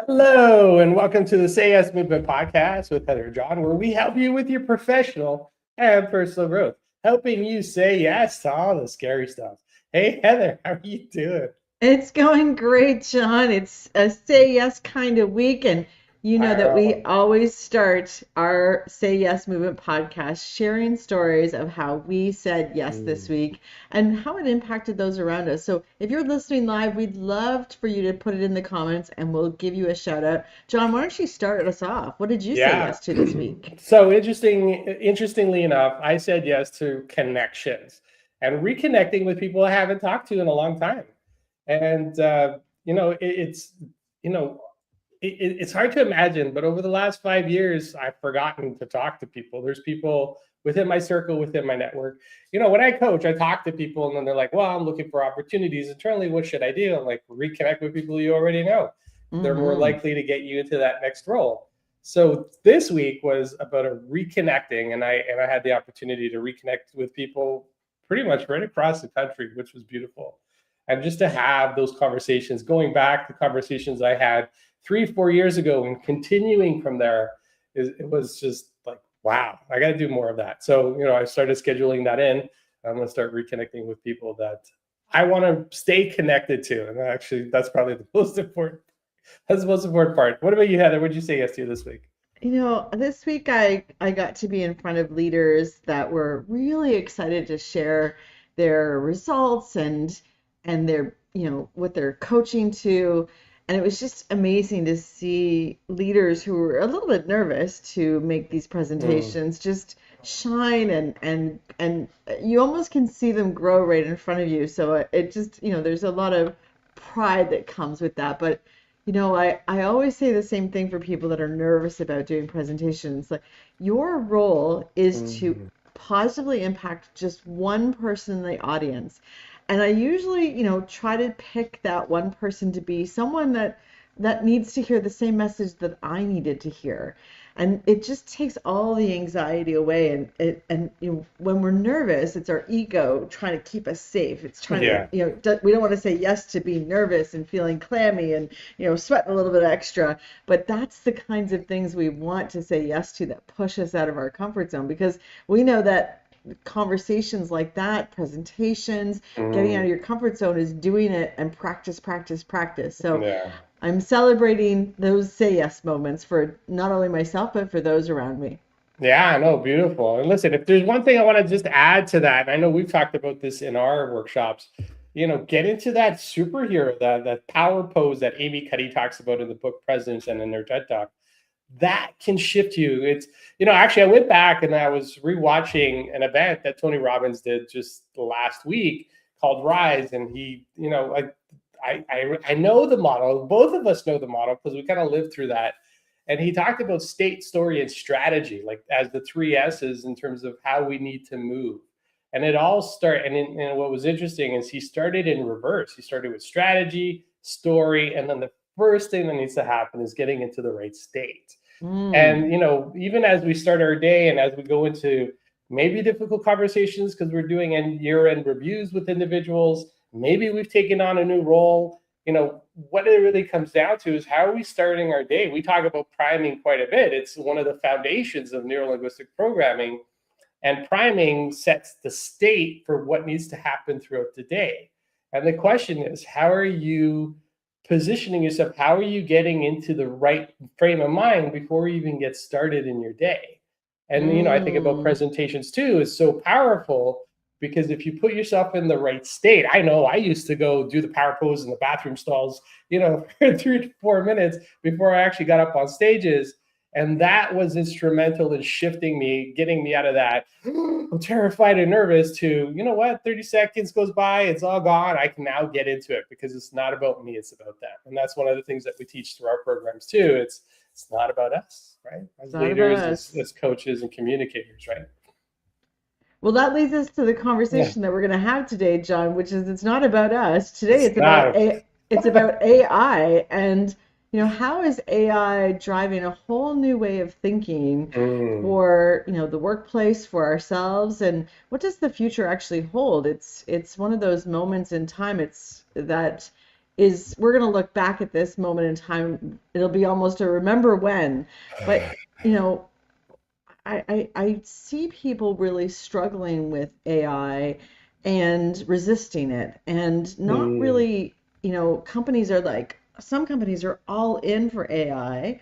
Hello, and welcome to the Say Yes Movement podcast with Heather and John, where we help you with your professional and personal growth, helping you say yes to all the scary stuff. Hey, Heather, how are you doing? It's going great, John. It's a say yes kind of week. And you know I that we know. always start our Say Yes Movement podcast sharing stories of how we said yes this Mm. week and how it impacted those around us. So if you're listening live, we'd love for you to put it in the comments and we'll give you a shout out. John, why don't you start us off? What did you say Yeah. yes to this week? So interestingly enough, I said yes to connections and reconnecting with people I haven't talked to in a long time. And it's you know, it's hard to imagine, but over the last 5 years, I've forgotten to talk to people. There's people within my circle, within my network. When I coach, I talk to people, and then they're like, "Well, I'm looking for opportunities internally. What should I do?" I'm like, "Reconnect with people you already know. They're more Mm-hmm. likely to get you into that next role." So this week was about a reconnecting, and I had the opportunity to reconnect with people pretty much right across the country, which was beautiful. And just to have those conversations, going back to conversations I had 3 4 years ago and continuing from there, it was just like, wow, I got to do more of that. So I started scheduling that in. I'm going to start reconnecting with people that I want to stay connected to, and actually that's probably the most important. That's the most important part. What about you, Heather? What did you say yes to this week? This week I got to be in front of leaders that were really excited to share their results and their, what they're coaching to. And it was just amazing to see leaders who were a little bit nervous to make these Mm. presentations just shine and you almost can see them grow right in front of you. So it just, there's a lot of pride that comes with that. But I always say the same thing for people that are nervous about doing presentations. Like, your role is to Mm. positively impact just one person in the audience. And I usually, try to pick that one person to be someone that needs to hear the same message that I needed to hear. And it just takes all the anxiety away. And when we're nervous, it's our ego trying to keep us safe. It's trying to, Yeah. we don't want to say yes to being nervous and feeling clammy and, sweating a little bit extra. But that's the kinds of things we want to say yes to that push us out of our comfort zone, because we know that conversations like that, presentations, getting out Mm. of your comfort zone is doing it and practice, practice, practice. So Yeah. I'm celebrating those say yes moments for not only myself, but for those around me. Yeah, I know, beautiful. And listen, if there's one thing I want to just add to that, and I know we've talked about this in our workshops, get into that superhero, that power pose that Amy Cuddy talks about in the book Presence and in her TED Talk. That can shift you. Actually, I went back and I was rewatching an event that Tony Robbins did just last week called Rise, and I know the model. Both of us know the model because we kind of lived through that. And he talked about state, story, and strategy, like as the three S's in terms of how we need to move. And it all started. And what was interesting is he started in reverse. He started with strategy, story, and then the first thing that needs to happen is getting into the right state. And Mm. even as we start our day and as we go into maybe difficult conversations because we're doing year-end reviews with individuals, maybe we've taken on a new role. What it really comes down to is how are we starting our day? We talk about priming quite a bit. It's one of the foundations of neurolinguistic programming, and priming sets the state for what needs to happen throughout the day. And the question is, how are you positioning yourself? How are you getting into the right frame of mind before you even get started in your day? And I think about Mm. presentations too is so powerful because if you put yourself in the right state, I know I used to go do the power pose in the bathroom stalls, for 3 to 4 minutes before I actually got up on stages. And that was instrumental in shifting me, getting me out of that I'm terrified and nervous to, 30 seconds goes by, it's all gone. I can now get into it because it's not about me, it's about them. And that's one of the things that we teach through our programs too. It's not about us, right? It's As not about leaders, us. as coaches and communicators, right? Well, that leads us to the Yeah. conversation that we're going to have today, John, which is it's not about us. Today It's not. it's about AI. And how is AI driving a whole new way of thinking Mm. for, the workplace, for ourselves, and what does the future actually hold? It's one of those moments in time, it's that is we're going to look back at this moment in time. It'll be almost a remember when, but you know, I see people really struggling with AI and resisting it and not Mm, really, companies are like, some companies are all in for AI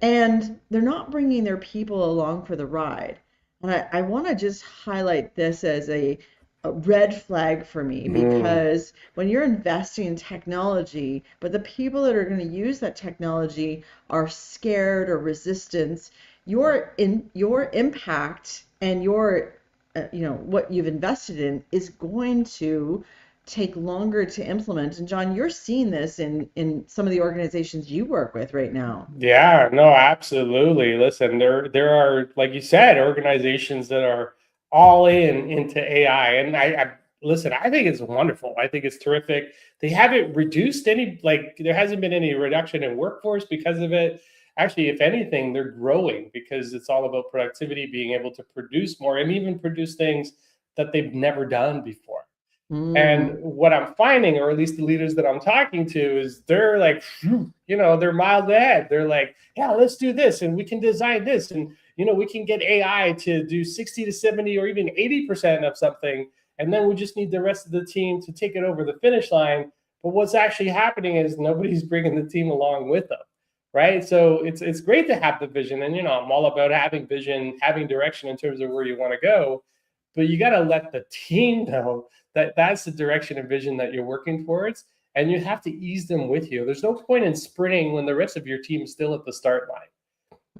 and they're not bringing their people along for the ride. And I want to just highlight this as a red flag for me mm, because when you're investing in technology, but the people that are going to use that technology are scared or resistant, your impact and your what you've invested in is going to take longer to implement. And John, you're seeing this in some of the organizations you work with right now. yeah, no, absolutely. Listen, there are, like you said, organizations that are all in into AI, and I listen. I think it's wonderful. I think it's terrific. They haven't reduced any, like there hasn't been any reduction in workforce because of it. Actually, if anything, they're growing because it's all about productivity, being able to produce more, and even produce things that they've never done before. And Mm, what I'm finding, or at least the leaders that I'm talking to, is they're like, they're miles ahead. They're like, yeah, let's do this, and we can design this, and we can get AI to do 60 to 70 or even 80% of something, and then we just need the rest of the team to take it over the finish line. But what's actually happening is nobody's bringing the team along with them, right? So it's great to have the vision, and I'm all about having vision, having direction in terms of where you want to go, but you got to let the team know that that's the direction and vision that you're working towards, and you have to ease them with you. There's no point in sprinting when the rest of your team is still at the start line.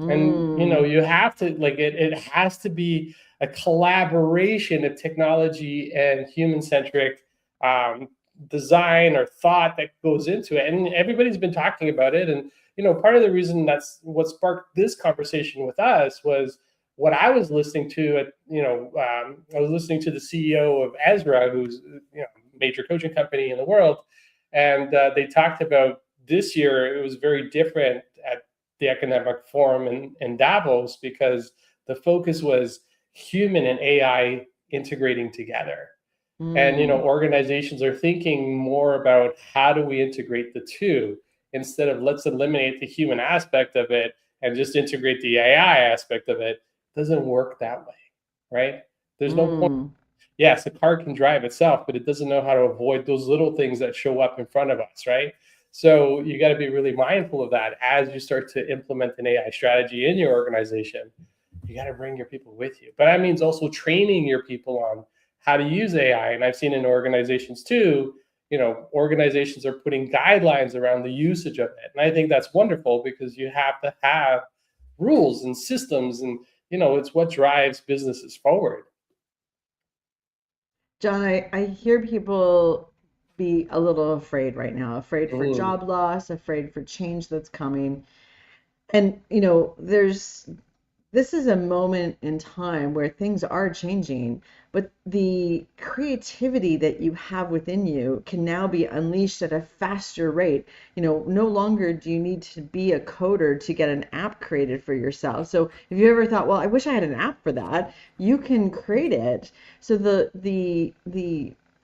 And mm, you have to, like, it has to be a collaboration of technology and human centric um, design or thought that goes into it, and everybody's been talking about it. And part of the reason that's what sparked this conversation with us was what I was listening to at I was listening to the CEO of Ezra, who's major coaching company in the world, and they talked about this year. It was very different at the economic forum in Davos because the focus was human and AI integrating together. And mm. organizations are thinking more about how do we integrate the two instead of let's eliminate the human aspect of it and just integrate the AI aspect of it. It doesn't work that way, right? There's no point. Mm. Yes, a car can drive itself, but it doesn't know how to avoid those little things that show up in front of us, right? So you got to be really mindful of that as you start to implement an AI strategy in your organization. You got to bring your people with you. But that means also training your people on how to use AI. And I've seen in organizations too, organizations are putting guidelines around the usage of it. And I think that's wonderful because you have to have rules and systems, and it's what drives businesses forward. John, I hear people be a little afraid right now, afraid for Mm, job loss, afraid for change that's coming. And, this is a moment in time where things are changing, but the creativity that you have within you can now be unleashed at a faster rate. No longer do you need to be a coder to get an app created for yourself. So if you ever thought, well, I wish I had an app for that, you can create it. So the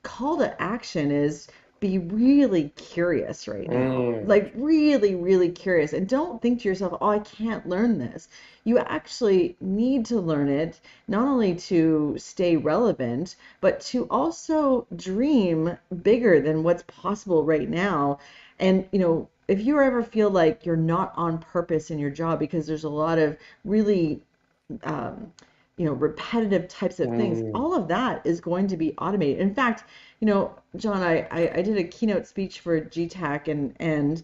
call to action is be really curious right now. mm, Like really, really curious. And don't think to yourself, oh, I can't learn this. You actually need to learn it, not only to stay relevant, but to also dream bigger than what's possible right now. And, if you ever feel like you're not on purpose in your job because there's a lot of really um, repetitive types of things, mm, all of that is going to be automated. In fact, John, I did a keynote speech for GTAC, and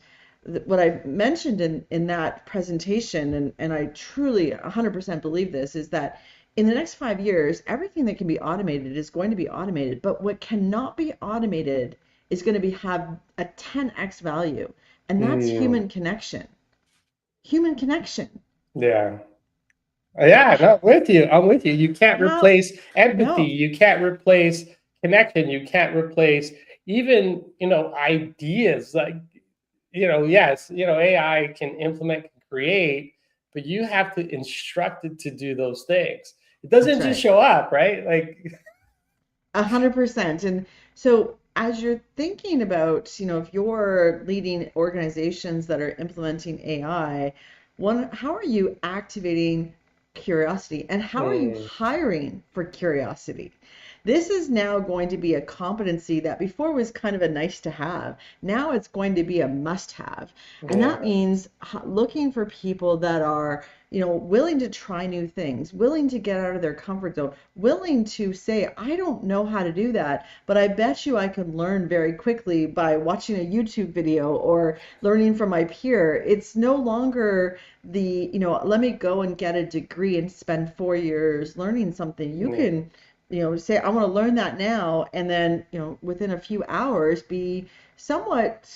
what I mentioned in that presentation, and I truly 100% believe this, is that in the next 5 years, everything that can be automated is going to be automated, but what cannot be automated is going to have a 10x value, and that's mm. human connection. Human connection. Yeah. Yeah, no, I'm with you. I'm with you. You can't How? replace empathy. No, You can't replace connection. You can't replace even, ideas. Like, yes, AI can implement, can create, but you have to instruct it to do those things. It that's doesn't just right. show up, right? Like, 100%. And so as you're thinking about, if you're leading organizations that are implementing AI, how are you activating curiosity and how are you Mm, hiring for curiosity? This is now going to be a competency that before was kind of a nice to have. Now it's going to be a must have. And that yeah. means looking for people that are, willing to try new things, willing to get out of their comfort zone, willing to say, I don't know how to do that, but I bet you I can learn very quickly by watching a YouTube video or learning from my peer. It's no longer let me go and get a degree and spend 4 years learning something. You Yeah. can, say, I want to learn that now, and then, within a few hours be somewhat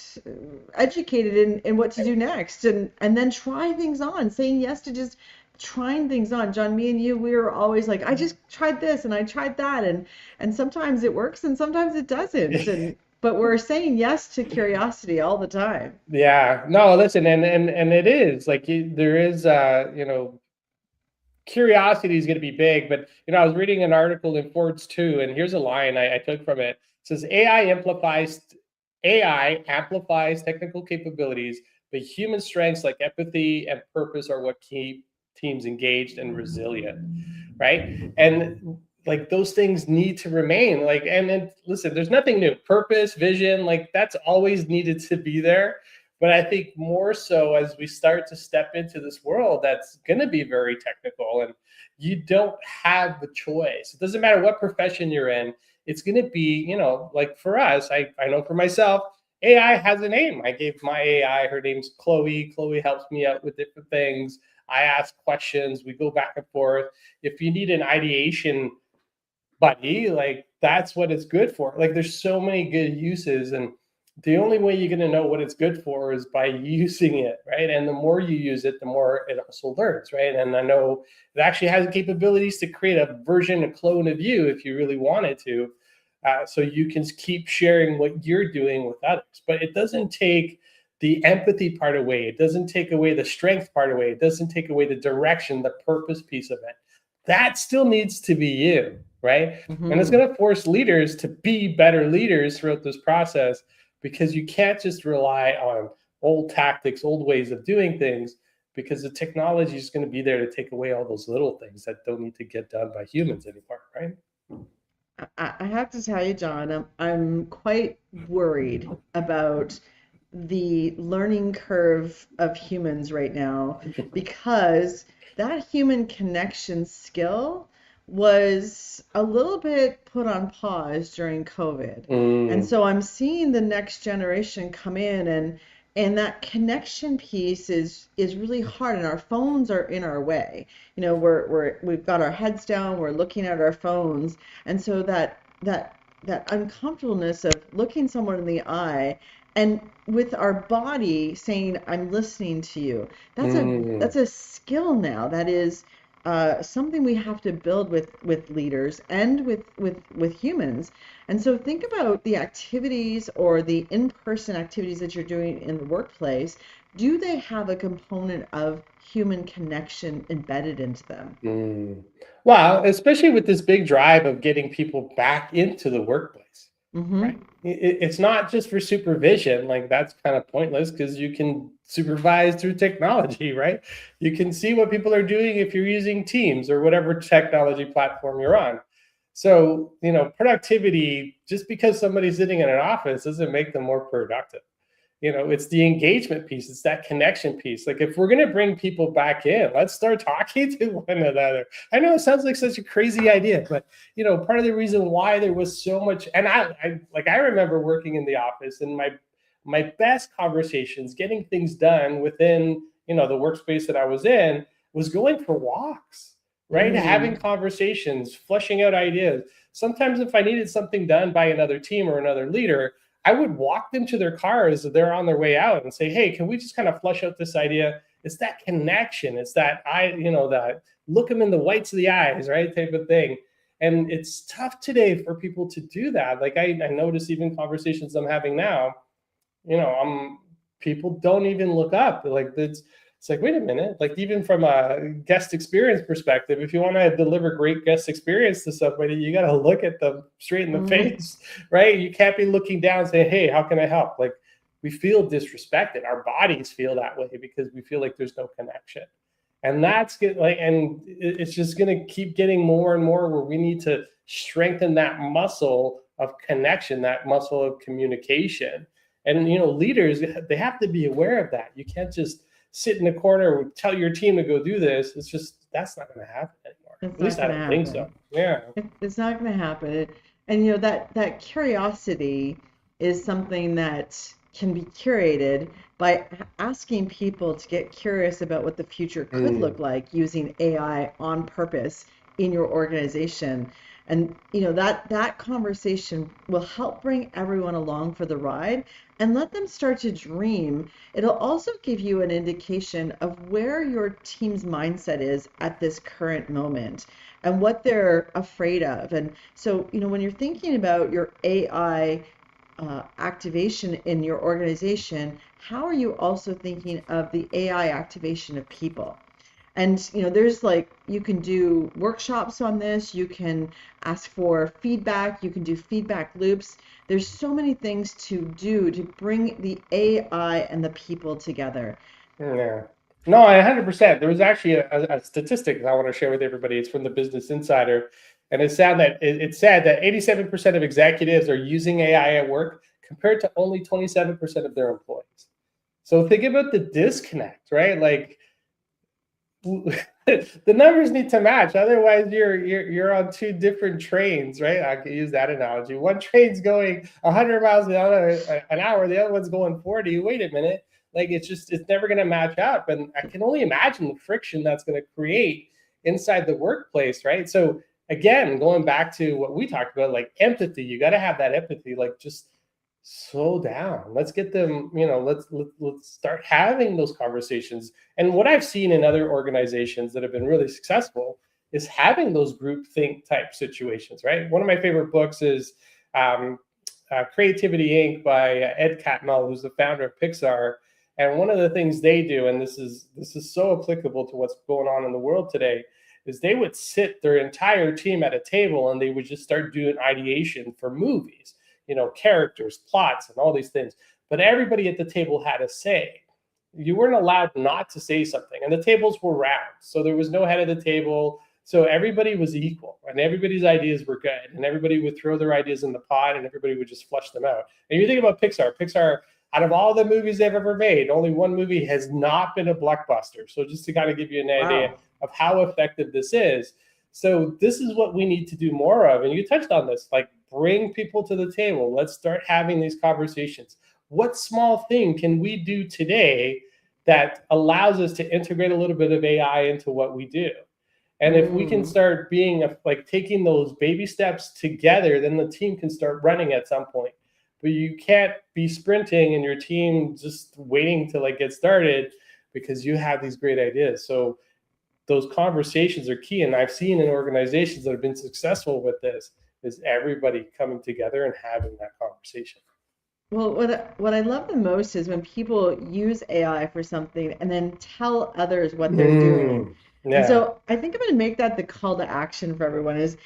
educated in what to do next, and then try things on, saying yes to just trying things on. John, me and you, we were always like, I just tried this and I tried that, and sometimes it works and sometimes it doesn't, and but we're saying yes to curiosity all the time. Yeah, no, listen, and it is like there is, curiosity is going to be big, but I was reading an article in Forbes too, and here's a line I took from it. It says AI amplifies technical capabilities, but human strengths like empathy and purpose are what keep teams engaged and resilient, right? And like those things need to remain. Like, and then listen, there's nothing new. Purpose, vision, like that's always needed to be there. But I think more so as we start to step into this world that's going to be very technical, and you don't have the choice. It doesn't matter what profession you're in. It's going to be, like for us, I know for myself, AI has a name. I gave my AI, her name's Chloe. Chloe helps me out with different things. I ask questions. We go back and forth. If you need an ideation buddy, like that's what it's good for. Like there's so many good uses, and the only way you're going to know what it's good for is by using it, right? And the more you use it, the more it also learns, right? And I know it actually has capabilities to create a version, a clone of you if you really wanted to. So you can keep sharing what you're doing with others, but it doesn't take the empathy part away. It doesn't take away the strength part away. It doesn't take away the direction, the purpose piece of it. That still needs to be you, right? And it's Hmm. going to force leaders to be better leaders throughout this process, because you can't just rely on old tactics, old ways of doing things, because the technology is going to be there to take away all those little things that don't need to get done by humans anymore, right? I have to tell you, John, I'm quite worried about the learning curve of humans right now, because that human connection skill was a little bit put on pause during COVID. And Mm, so I'm seeing the next generation come in, and that connection piece is really hard, and our phones are in our way. We've got our heads down, we're looking at our phones, and so that uncomfortableness of looking someone in the eye and with our body saying, I'm listening to you. That's a mm. that's a skill now. That is something we have to build with leaders and with humans. And so think about the activities or the in-person activities that you're doing in the workplace. Do they have a component of human connection embedded into them? Mm. Well, especially with this big drive of getting people back into the workplace, right? Mm-hmm. It's not just for supervision. Like that's kind of pointless because you can supervise through technology, right? You can see what people are doing if you're using Teams or whatever technology platform you're on. So, productivity, just because somebody's sitting in an office doesn't make them more productive. It's the engagement piece, it's that connection piece. Like if we're going to bring people back in, let's start talking to one another. I know it sounds like such a crazy idea, but part of the reason why there was so much, and I remember working in the office, and my best conversations, getting things done within the workspace that I was in, was going for walks, right? Having Mm. conversations, flushing out ideas. Sometimes if I needed something done by another team or another leader, I would walk them to their cars as they're on their way out and say, "Hey, can we just kind of flush out this idea?" It's that connection. It's that that look them in the whites of the eyes, right? Type of thing. And it's tough today for people to do that. Like I notice even conversations I'm having now, I'm people don't even look up. Like It's like, wait a minute, like even from a guest experience perspective, if you want to deliver great guest experience to somebody, you got to look at them straight in the face, right? You can't be looking down saying, hey, how can I help? Like, we feel disrespected. Our bodies feel that way because we feel like there's no connection. And that's good. Like, and it's just going to keep getting more and more where we need to strengthen that muscle of connection, that muscle of communication. And, leaders, they have to be aware of that. You can't just sit in the corner and tell your team to go do this. It's just, that's not going to happen anymore. It's At least I don't think so. Yeah. It's not going to happen. And that curiosity is something that can be curated by asking people to get curious about what the future could look like using AI on purpose in your organization. And that conversation will help bring everyone along for the ride and let them start to dream. It'll also give you an indication of where your team's mindset is at this current moment and what they're afraid of. And so, when you're thinking about your AI activation in your organization, how are you also thinking of the AI activation of people? And there's you can do workshops on this, you can ask for feedback, you can do feedback loops. There's so many things to do to bring the AI and the people together. Yeah. No, 100%. There was actually a statistic I want to share with everybody. It's from the Business Insider, and it said that 87% of executives are using AI at work compared to only 27% of their employees. So think about the disconnect, right? Like the numbers need to match. Otherwise, you're on two different trains, right? I can use that analogy. One train's going 100 miles an hour, the other one's going 40. Wait a minute. Like it's never going to match up. And I can only imagine the friction that's going to create inside the workplace, right? So again, going back to what we talked about, like empathy, you got to have that empathy, like just slow down. Let's get them, let's start having those conversations. And what I've seen in other organizations that have been really successful is having those group think type situations, right? One of my favorite books is Creativity Inc. by Ed Catmull, who's the founder of Pixar. And one of the things they do, and this is so applicable to what's going on in the world today, is they would sit their entire team at a table and they would just start doing ideation for movies, characters, plots, and all these things. But everybody at the table had a say. You weren't allowed not to say something. And the tables were round. So there was no head of the table. So everybody was equal and everybody's ideas were good. And everybody would throw their ideas in the pot and everybody would just flush them out. And you think about Pixar, out of all the movies they've ever made, only one movie has not been a blockbuster. So just to kind of give you an idea of how effective this is. So this is what we need to do more of. And you touched on this, like bring people to the table. Let's start having these conversations. What small thing can we do today that allows us to integrate a little bit of AI into what we do? And if we can start being taking those baby steps together, then the team can start running at some point. But you can't be sprinting and your team just waiting to get started because you have these great ideas. So those conversations are key. And I've seen in organizations that have been successful with this is everybody coming together and having that conversation. Well, what I love the most is when people use AI for something and then tell others what they're doing. Yeah. And so I think I'm going to make that the call to action for everyone is,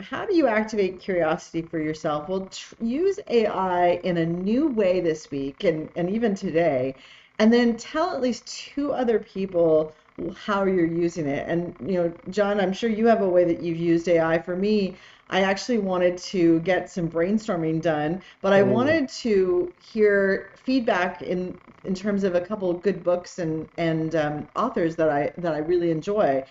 how do you activate curiosity for yourself? Well, use AI in a new way this week and even today, and then tell at least 2 other people how you're using it. And, John, I'm sure you have a way that you've used AI. For me, I actually wanted to get some brainstorming done, but I wanted to hear feedback in terms of a couple of good books and authors that I really enjoy.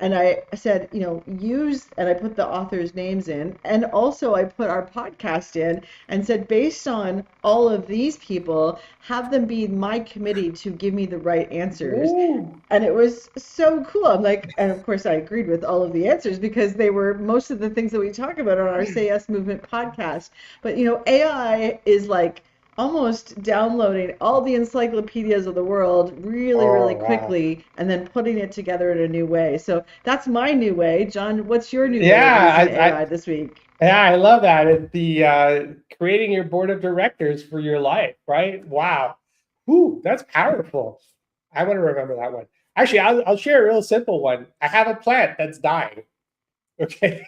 And I said, use, and I put the authors' names in, and also I put our podcast in and said, based on all of these people, have them be my committee to give me the right answers. Ooh. And it was so cool. I'm like, and of course I agreed with all of the answers because they were most of the things that we talk about on our Say Yes Movement podcast. But, AI is almost downloading all the encyclopedias of the world really quickly and then putting it together in a new way. So that's my new way. John, what's your new way of using AI this week? Yeah, I love that. It's the creating your board of directors for your life, right? Wow. Ooh, that's powerful. I want to remember that one. Actually, I'll share a real simple one. I have a plant that's dying. Okay.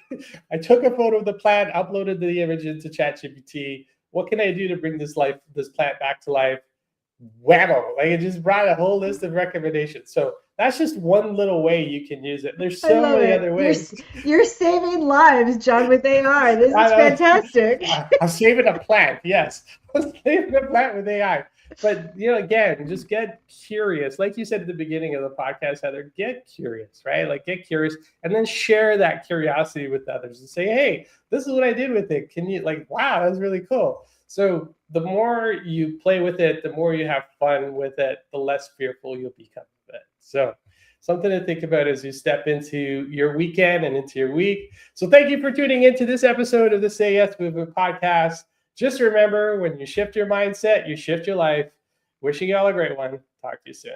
I took a photo of the plant, uploaded the image into ChatGPT. What can I do to bring this plant back to life? Whammo. Like, it just brought a whole list of recommendations. So that's just one little way you can use it. There's I so love many it. other ways. You're saving lives, John, with AI. This is I know. fantastic. I'm saving a plant. Yes. I'm saving a plant with AI. But, again, just get curious. Like you said at the beginning of the podcast, Heather, get curious, right? Like, get curious and then share that curiosity with others and say, hey, this is what I did with it. Can you, like, wow, that's really cool. So the more you play with it, the more you have fun with it, the less fearful you'll become of it. So something to think about as you step into your weekend and into your week. So thank you for tuning into this episode of the Say Yes Movement podcast. Just remember, when you shift your mindset, you shift your life. Wishing you all a great one. Talk to you soon.